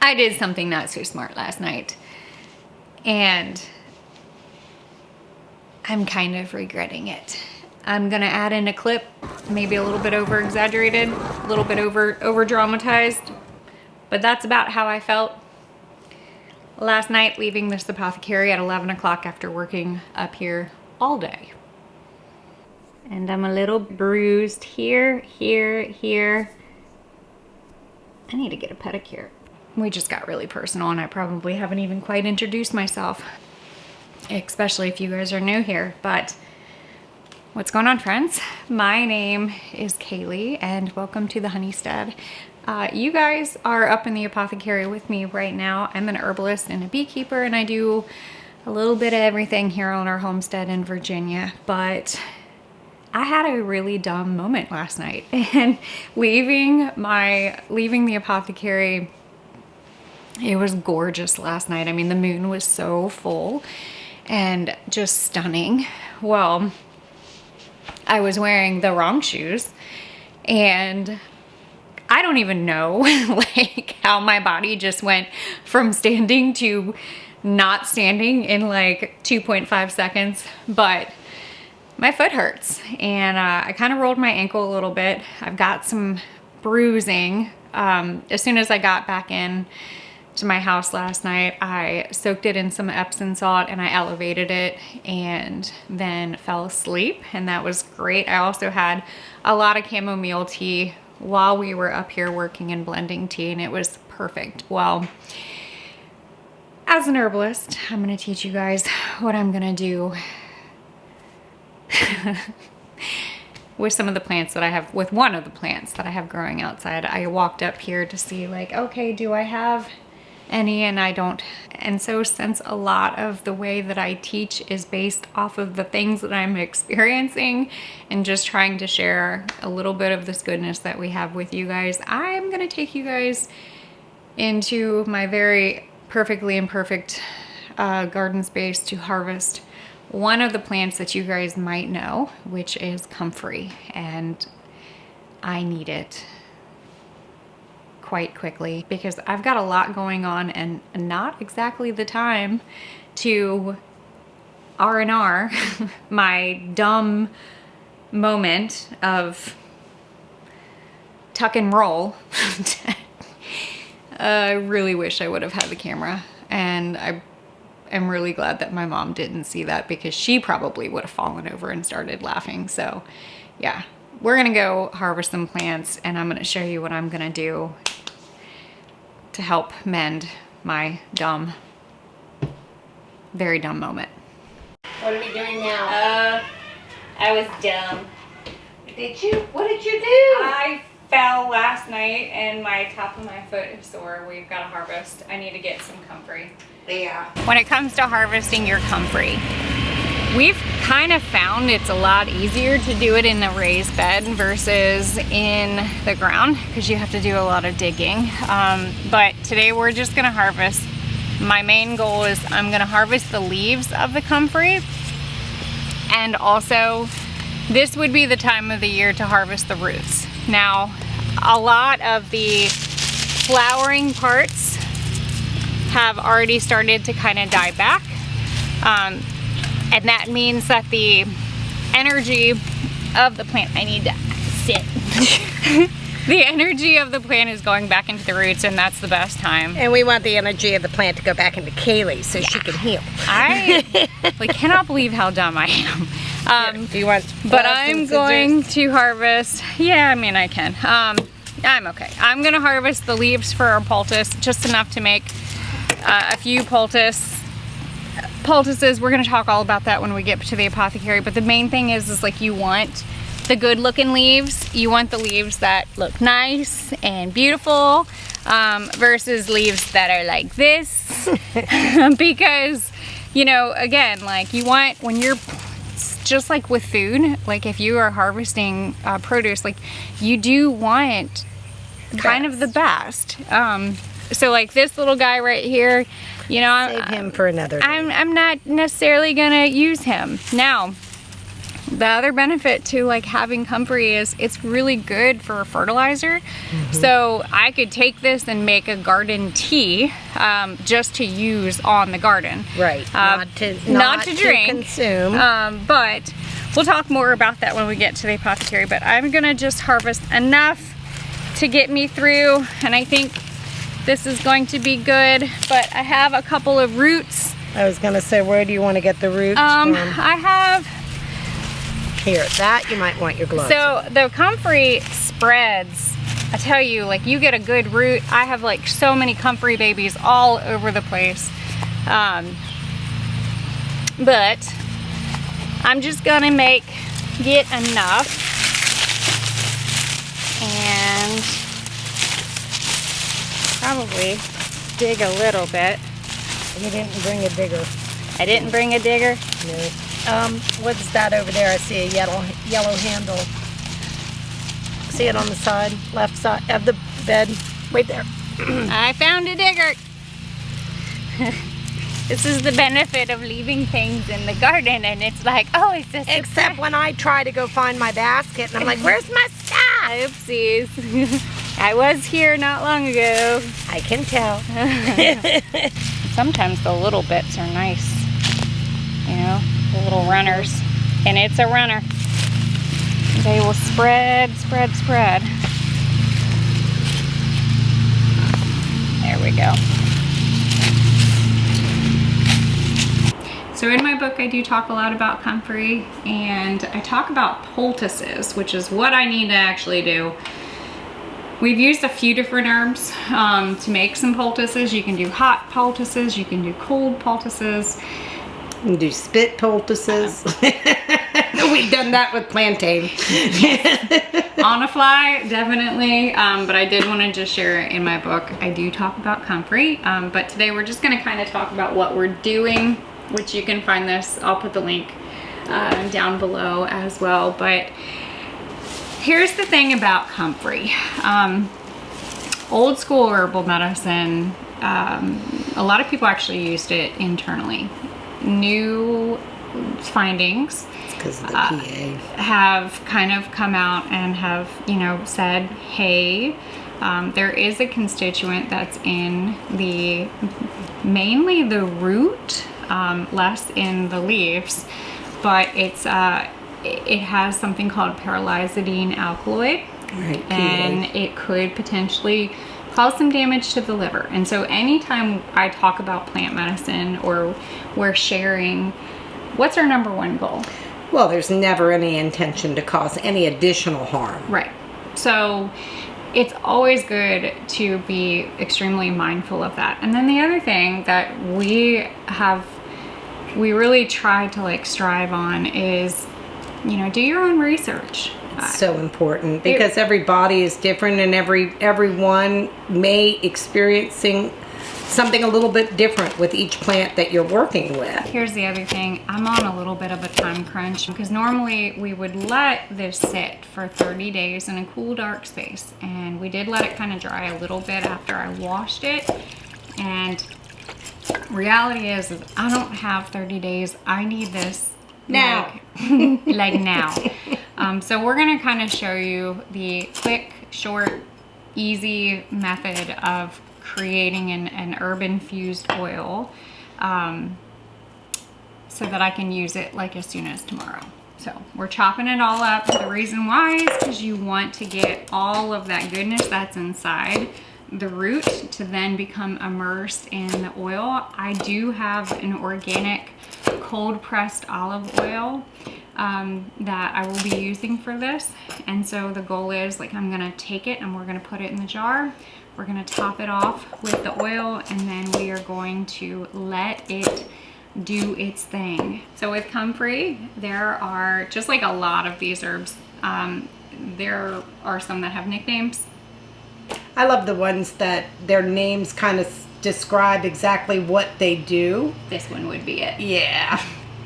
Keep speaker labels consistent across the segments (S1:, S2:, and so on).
S1: I did something not so smart last night, and I'm kind of regretting it. I'm gonna add in a clip, maybe a little bit over exaggerated, a little bit over dramatized, but that's about how I felt last night leaving this apothecary at 11 o'clock after working up here all day. And I'm a little bruised here, here. I need to get a pedicure. We just got really personal and I probably haven't even quite introduced myself, especially if you guys are new here. But what's going on, friends? My name is Kaylee and welcome to the Honeystead. You guys are up in the apothecary with me right now. I'm an herbalist and a beekeeper, and I do a little bit of everything here on our homestead in Virginia. But I had a really dumb moment last night, and leaving the apothecary, it was gorgeous last night. I mean, the moon was so full and just stunning. Well, I was wearing the wrong shoes, and I don't even know like how my body just went from standing to not standing in like 2.5 seconds, but my foot hurts, and I kind of rolled my ankle a little bit. I've got some bruising. As soon as I got back in to my house last night, I soaked it in some Epsom salt and I elevated it and then fell asleep, and that was great. I also had a lot of chamomile tea while we were up here working and blending tea, and it was perfect. Well, as an herbalist, I'm going to teach you guys what I'm going to do with some of the plants that I have, with one of the plants that I have growing outside. I walked up here to see like, okay, do I have any? And I don't. And so since a lot of the way that I teach is based off of the things that I'm experiencing and just trying to share a little bit of this goodness that we have with you guys, I'm going to take you guys into my very perfectly imperfect garden space to harvest one of the plants that you guys might know, which is Comfrey, and I need it quite quickly because I've got a lot going on and not exactly the time to R&R my dumb moment of tuck and roll. I really wish I would have had the camera, and I'm really glad that my mom didn't see that because she probably would have fallen over and started laughing. So yeah, we're gonna go harvest some plants, and I'm gonna show you what I'm gonna do to help mend my dumb, very dumb moment.
S2: What are we doing now?
S1: I was dumb.
S2: Did you? What did you do?
S1: I fell last night and my top of my foot is sore. We've got to harvest. I need to get some Comfrey.
S2: Yeah.
S1: When it comes to harvesting your Comfrey, we've kind of found it's a lot easier to do it in a raised bed versus in the ground because you have to do a lot of digging. But today we're just gonna harvest. My main goal is I'm gonna harvest the leaves of the Comfrey, and also this would be the time of the year to harvest the roots. Now, a lot of the flowering parts have already started to kind of die back. And that means that the energy of the plant, I need to sit. The energy of the plant is going back into the roots, and that's the best time.
S2: And we want the energy of the plant to go back into Kaylee so she can heal.
S1: I cannot believe how dumb I am.
S2: Do you want
S1: but I'm going to harvest, yeah, I mean I can. I'm okay. I'm gonna harvest the leaves for our poultice, just enough to make a few poultices. We're gonna talk all about that when we get to the apothecary, but the main thing is like you want the good looking leaves. You want the leaves that look nice and beautiful versus leaves that are like this. Because, you know, again, like you want, when you're, just like with food, like if you are harvesting produce, like you do want kind of the best. So like this little guy right here, you know,
S2: save him for another day.
S1: I'm not necessarily gonna use him. Now, the other benefit to like having Comfrey is it's really good for fertilizer. So I could take this and make a garden tea just to use on the garden.
S2: Right.
S1: Not to drink.
S2: Consume.
S1: But we'll talk more about that when we get to the apothecary. But I'm gonna just harvest enough to get me through, and I think this is going to be good. But I have a couple of roots.
S2: I was gonna say, where do you want to get the roots from?
S1: I have
S2: Here, that you might want your gloves.
S1: So the Comfrey spreads, I tell you, like you get a good root. I have like so many Comfrey babies all over the place. But I'm just gonna get enough and probably dig a little bit.
S2: You didn't bring a digger.
S1: I didn't bring a digger.
S2: No. What's that over there? I see a yellow handle. See it on the side, left side of the bed, right there.
S1: I found a digger. This is the benefit of leaving things in the garden, and it's like, oh, it's just
S2: Except when I try to go find my basket, and I'm like, where's my stuff?
S1: Oopsies. I was here not long ago.
S2: I can tell.
S1: Sometimes the little bits are nice, you know, the little runners. And it's a runner. They will spread, spread, spread. There we go. So in my book, I do talk a lot about Comfrey, and I talk about poultices, which is what I need to actually do. We've used a few different herbs to make some poultices. You can do hot poultices, you can do cold poultices.
S2: You can do spit poultices. We've done that with plantain.
S1: On a fly, definitely. But I did want to just share it in my book. I do talk about Comfrey, but today we're just going to kind of talk about what we're doing, which you can find this. I'll put the link down below as well. But here's the thing about Comfrey. Old school herbal medicine, a lot of people actually used it internally. New findings
S2: Because of the PA.
S1: have kind of come out and have, you know, said, hey, there is a constituent that's in mainly the root, less in the leaves, but it has something called paralizidine alkaloid,
S2: Right,
S1: and it could potentially cause some damage to the liver. And so anytime I talk about plant medicine or we're sharing, what's our number one goal?
S2: Well, there's never any intention to cause any additional harm.
S1: Right. So it's always good to be extremely mindful of that. And then the other thing that we really try to like strive on is, you know, do your own research.
S2: So important, because every body is different, and everyone may experiencing something a little bit different with each plant that you're working with.
S1: Here's the other thing. I'm on a little bit of a time crunch because normally we would let this sit for 30 days in a cool, dark space. And we did let it kind of dry a little bit after I washed it. And reality is I don't have 30 days. I need this
S2: Now.
S1: like now. So we're gonna kind of show you the quick, short, easy method of creating an herb infused oil, so that I can use it like as soon as tomorrow. So we're chopping it all up. The reason why is because you want to get all of that goodness that's inside the root to then become immersed in the oil. I do have an organic cold pressed olive oil that I will be using for this. And so the goal is, like, I'm gonna take it and we're gonna put it in the jar. We're gonna top it off with the oil, and then we are going to let it do its thing. So with Comfrey, there are, just like a lot of these herbs, there are some that have nicknames.
S2: I love the ones that their names kind of describe exactly what they do.
S1: This one would be it.
S2: Yeah.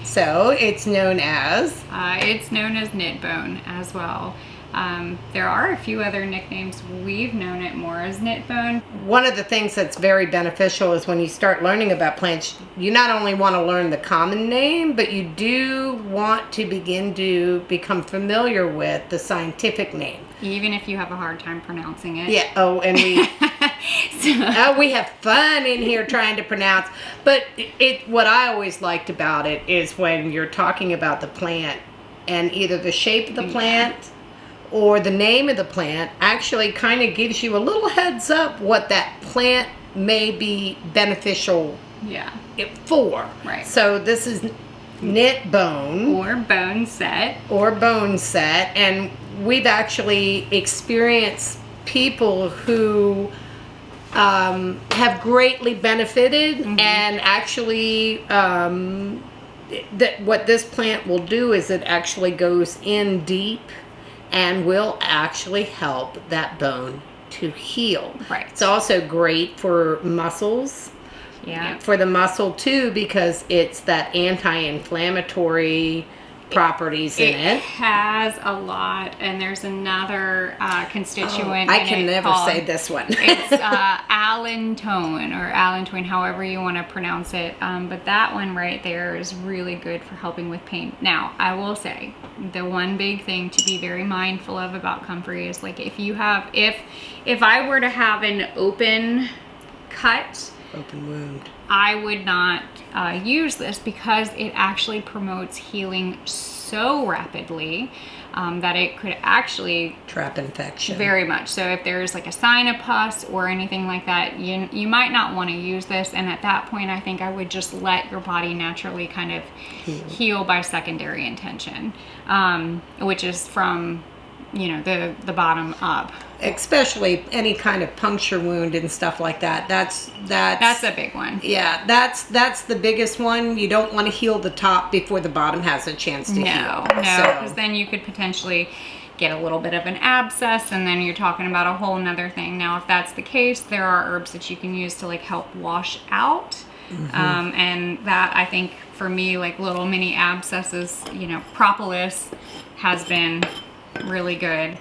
S2: So it's known as?
S1: It's known as knit bone as well. There are a few other nicknames. We've known it more as knitbone.
S2: One of the things that's very beneficial is when you start learning about plants, you not only want to learn the common name, but you do want to begin to become familiar with the scientific name.
S1: Even if you have a hard time pronouncing it.
S2: Yeah. Oh, and we have fun in here trying to pronounce. But what I always liked about it is when you're talking about the plant, and either the shape of the plant or the name of the plant actually kind of gives you a little heads up what that plant may be beneficial for.
S1: Right.
S2: So this is knit bone.
S1: Or bone set.
S2: Or bone set. And we've actually experienced people who have greatly benefited and actually what this plant will do is it actually goes in deep and will actually help that bone to heal.
S1: Right.
S2: It's also great for muscles.
S1: Yeah.
S2: For the muscle too, because it's that anti-inflammatory properties in it.
S1: It has a lot, and there's another constituent.
S2: I can never say this one.
S1: It's allantoin or allantoin, however you want to pronounce it. But that one right there is really good for helping with pain. Now, I will say the one big thing to be very mindful of about Comfrey is like if I were to have an open cut,
S2: open wound,
S1: I would not use this because it actually promotes healing so rapidly that it could actually
S2: trap infection.
S1: Very much. So if there's like a sign of pus or anything like that, you might not want to use this. And at that point, I think I would just let your body naturally kind of heal by secondary intention, which is from, the bottom up.
S2: Especially any kind of puncture wound and stuff like that. That's
S1: a big one.
S2: Yeah, that's the biggest one. You don't want to heal the top before the bottom has a chance to heal.
S1: No, because then you could potentially get a little bit of an abscess, and then you're talking about a whole nother thing. Now, if that's the case, there are herbs that you can use to like help wash out. And that, I think, for me, like little mini abscesses, propolis has been really good.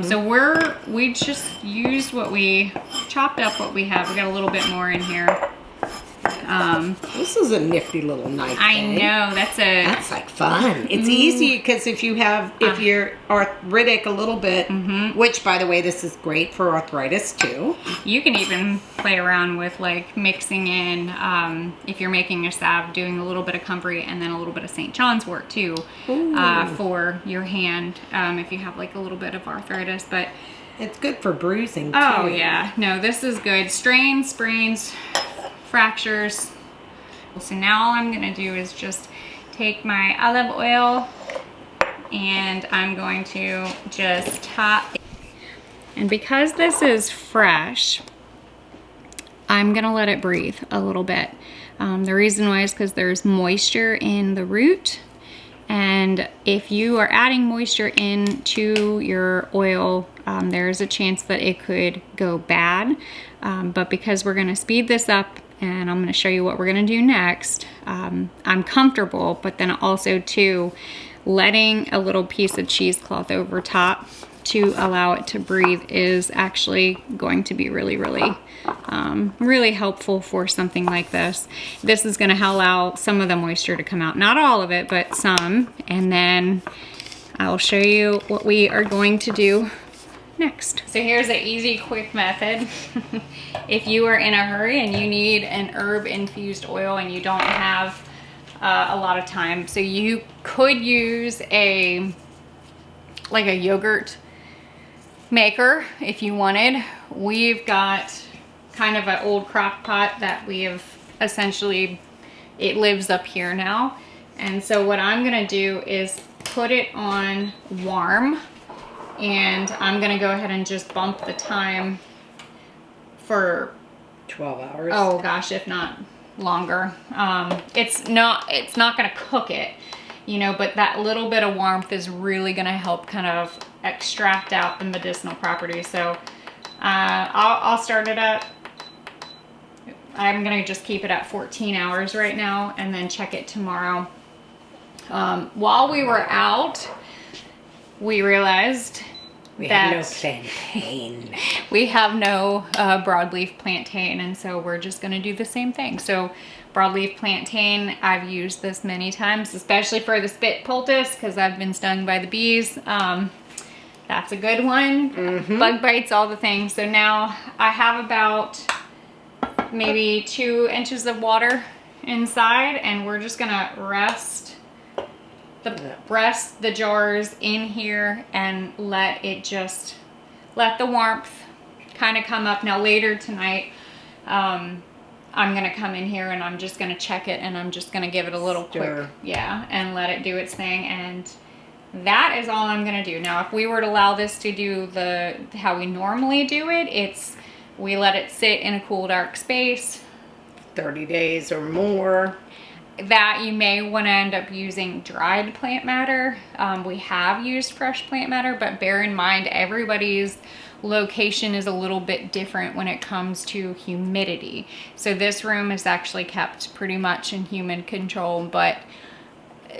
S1: So we just used we chopped up what we have. We got a little bit more in here.
S2: This is a nifty little knife.
S1: I know, that's
S2: like fun. It's easy because if you're arthritic a little bit, which by the way, this is great for arthritis too.
S1: You can even play around with like mixing in, if you're making a salve, doing a little bit of Comfrey and then a little bit of St. John's wort too, for your hand, if you have like a little bit of arthritis. But
S2: it's good for bruising too.
S1: Oh yeah, no, this is good. Strains, sprains, fractures. So now all I'm gonna do is just take my olive oil and I'm going to just top it. And because this is fresh, I'm gonna let it breathe a little bit. The reason why is because there's moisture in the root, and if you are adding moisture into your oil, there's a chance that it could go bad. But because we're gonna speed this up and I'm gonna show you what we're gonna do next, I'm comfortable, but then also too, letting a little piece of cheesecloth over top to allow it to breathe is actually going to be really, really, really helpful for something like this. This is gonna allow some of the moisture to come out, not all of it, but some, and then I'll show you what we are going to do next. So here's an easy, quick method. If you are in a hurry and you need an herb infused oil and you don't have a lot of time, so you could use a yogurt maker if you wanted. We've got kind of an old crock pot that we have essentially, it lives up here now. And so what I'm gonna do is put it on warm, and I'm gonna go ahead and just bump the time for
S2: 12 hours.
S1: Oh gosh, if not longer. It's not gonna cook it, but that little bit of warmth is really gonna help kind of extract out the medicinal properties. So I'll start it at, I'm gonna just keep it at 14 hours right now and then check it tomorrow. While we were out, we realized
S2: We have no plantain.
S1: We have no broadleaf plantain, and so we're just gonna do the same thing. So broadleaf plantain, I've used this many times, especially for the spit poultice, because I've been stung by the bees. That's a good one. Bug bites, all the things. So now I have about maybe 2 inches of water inside, and we're just gonna rest the jars in here and let the warmth kind of come up. Now later tonight, I'm gonna come in here and I'm just gonna check it, and I'm just gonna give it a little quick, and let it do its thing. And that is all I'm gonna do. Now, if we were to allow this to do how we normally do it, we let it sit in a cool, dark space.
S2: 30 days or more.
S1: That you may want to end up using dried plant matter. We have used fresh plant matter, but bear in mind everybody's location is a little bit different when it comes to humidity. So this room is actually kept pretty much in humid control, but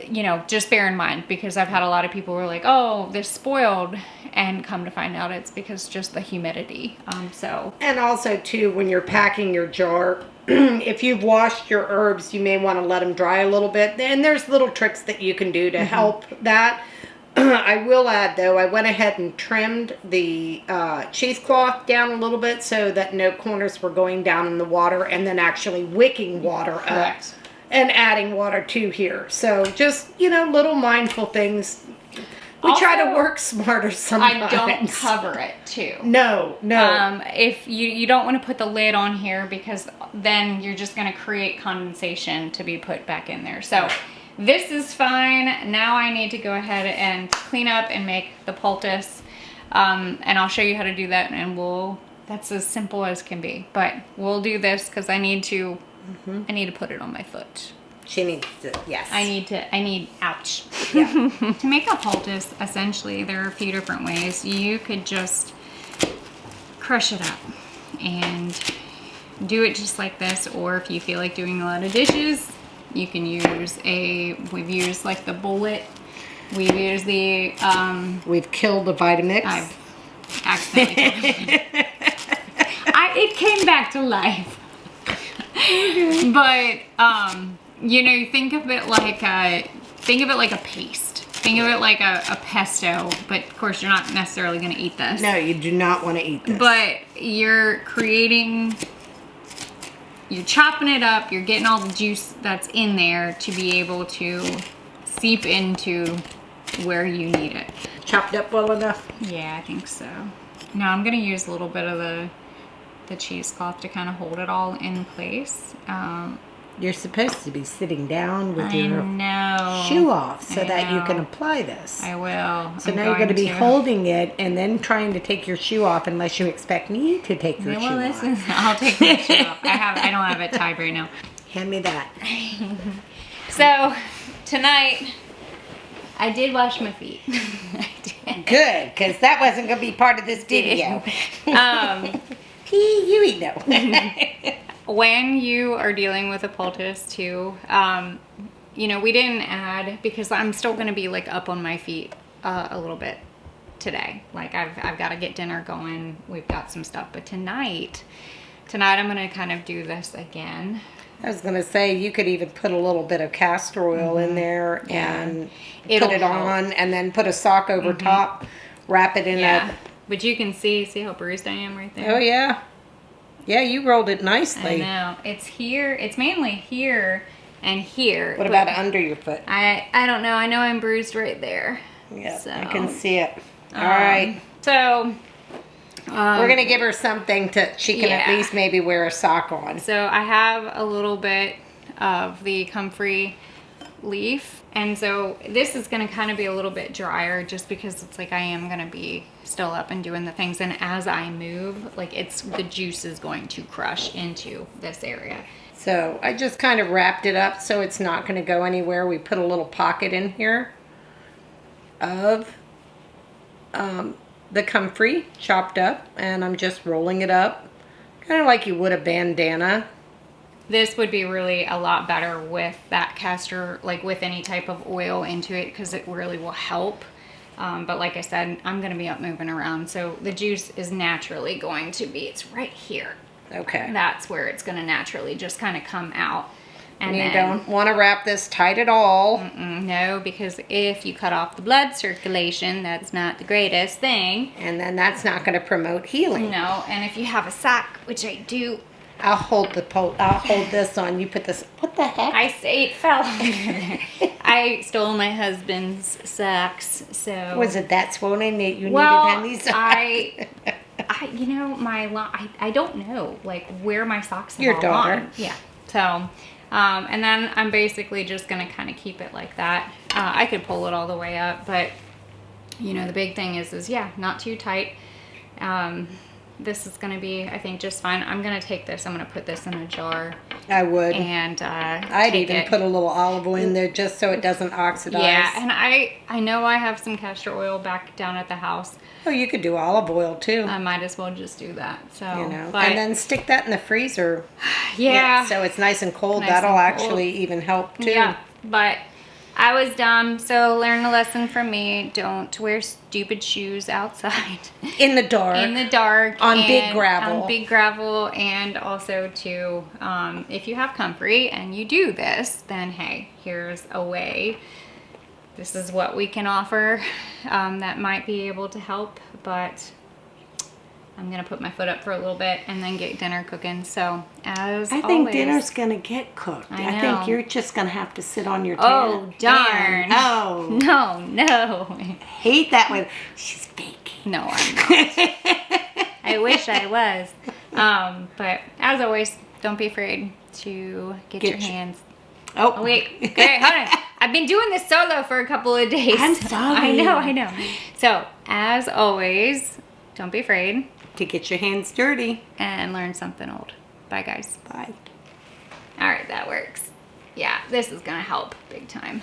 S1: you know, just bear in mind, because I've had a lot of people who are like, oh, this spoiled, and come to find out it's because just the humidity. And
S2: also too, when you're packing your jar, if you've washed your herbs, you may want to let them dry a little bit. And there's little tricks that you can do to help that. I will add though, I went ahead and trimmed the cheesecloth down a little bit so that no corners were going down in the water, and then actually wicking water up and adding water to here. So just, you know, little mindful things. We also try to work smarter sometimes.
S1: I don't cover it too.
S2: No.
S1: If you don't want to put the lid on here, because then you're just going to create condensation to be put back in there. So this is fine. Now I need to go ahead and clean up and make the poultice. And I'll show you how to do that, and that's as simple as can be. But we'll do this because I need to put it on my foot.
S2: She needs to, yes.
S1: Ouch. Yeah. To make a poultice, essentially, there are a few different ways. You could just crush it up and do it just like this, or if you feel like doing a lot of dishes, you can use we've used like the bullet. We've used the,
S2: we've killed the Vitamix.
S1: I've accidentally it came back to life. But, you know, think of it like a paste. Think of it like a pesto, but of course you're not necessarily going to eat this.
S2: No, you do not want to eat this.
S1: But you're chopping it up, you're getting all the juice that's in there to be able to seep into where you need it.
S2: Chopped up well enough?
S1: Yeah, I think so. Now I'm going to use a little bit of the cheesecloth to kind of hold it all in place.
S2: You're supposed to be sitting down with your
S1: know.
S2: shoe off so that you can apply this.
S1: I will.
S2: So now you're going to be holding it and then trying to take your shoe off unless you expect me to take your shoe off.
S1: I'll take my shoe off. I don't have it tied right now.
S2: Hand me that.
S1: So tonight I did wash my feet. I did.
S2: Good, because that wasn't going to be part of this video. You eat no.
S1: When you are dealing with a poultice too, you know, we didn't add, because I'm still going to be like up on my feet a little bit today. Like I've got to get dinner going. We've got some stuff, but tonight I'm going to kind of do this again.
S2: I was going to say, you could even put a little bit of castor oil in there and
S1: It'll
S2: put it
S1: help.
S2: on, and then put a sock over top, wrap it in a...
S1: But you can see how bruised I am right there.
S2: Oh yeah. Yeah, you rolled it nicely.
S1: I know. It's here. It's mainly here and here.
S2: What about under your foot?
S1: I don't know. I know I'm bruised right there.
S2: Yeah,
S1: so.
S2: I can see it. All right.
S1: So
S2: we're gonna give her something she can at least maybe wear a sock on.
S1: So I have a little bit of the Comfrey leaf, and so this is going to kind of be a little bit drier just because it's like I am going to be still up and doing the things, and as I move, like the juice is going to crush into this area.
S2: So I just kind of wrapped it up so it's not going to go anywhere. We put a little pocket in here of the Comfrey chopped up, and I'm just rolling it up kind of like you would a bandana.
S1: This would be really a lot better with that castor, like with any type of oil into it, because it really will help But like I said, I'm going to be up moving around. So the juice is naturally going to be, it's right here.
S2: Okay.
S1: That's where it's going to naturally just kind of come out. And
S2: you
S1: then,
S2: don't want to wrap this tight at all.
S1: no, because if you cut off the blood circulation, that's not the greatest thing.
S2: And then that's not going to promote healing.
S1: No, and if you have a sack, which I do.
S2: I'll hold this on. You put this. What the heck?
S1: I say it fell under there. I stole my husband's socks, so.
S2: Was it that swollen that you
S1: Well,
S2: needed any socks?
S1: you know, I don't know, like, where my socks have
S2: Your
S1: all
S2: daughter.
S1: gone. Yeah. So, and then I'm basically just going to kind of keep it like that. I could pull it all the way up, but, you know, the big thing is yeah, not too tight. This is going to be, I think, just fine. I'm going to take this. I'm going to put this in a jar.
S2: I would.
S1: And
S2: I'd even put a little olive oil in there just so it doesn't oxidize.
S1: Yeah, and I know I have some castor oil back down at the house.
S2: Oh, you could do olive oil too.
S1: I might as well just do that. So,
S2: you know,
S1: but,
S2: and then stick that in the freezer.
S1: Yeah.
S2: So it's nice and cold.
S1: Nice
S2: That'll
S1: and cold.
S2: actually even help too.
S1: Yeah, but I was dumb, so learn a lesson from me. Don't wear stupid shoes outside.
S2: In the dark.
S1: In the dark.
S2: On big gravel.
S1: On big gravel, and also too, if you have Comfrey and you do this, then hey, here's a way. This is what we can offer that might be able to help, but I'm gonna put my foot up for a little bit and then get dinner cooking. So as
S2: I think
S1: always,
S2: dinner's gonna get cooked. I think
S1: know.
S2: you're just gonna have to sit on your
S1: Oh, darn.
S2: Oh.
S1: No.
S2: Hate that one. She's baking.
S1: No, I'm not. I wish I was. But as always, don't be afraid to get your hands.
S2: Oh,
S1: wait. Okay, hold on. I've been doing this solo for a couple of days.
S2: I'm sorry.
S1: I know. So, as always, don't be afraid.
S2: To get your hands dirty.
S1: And learn something old. Bye, guys.
S2: Bye.
S1: All right, that works. Yeah, this is going to help big time.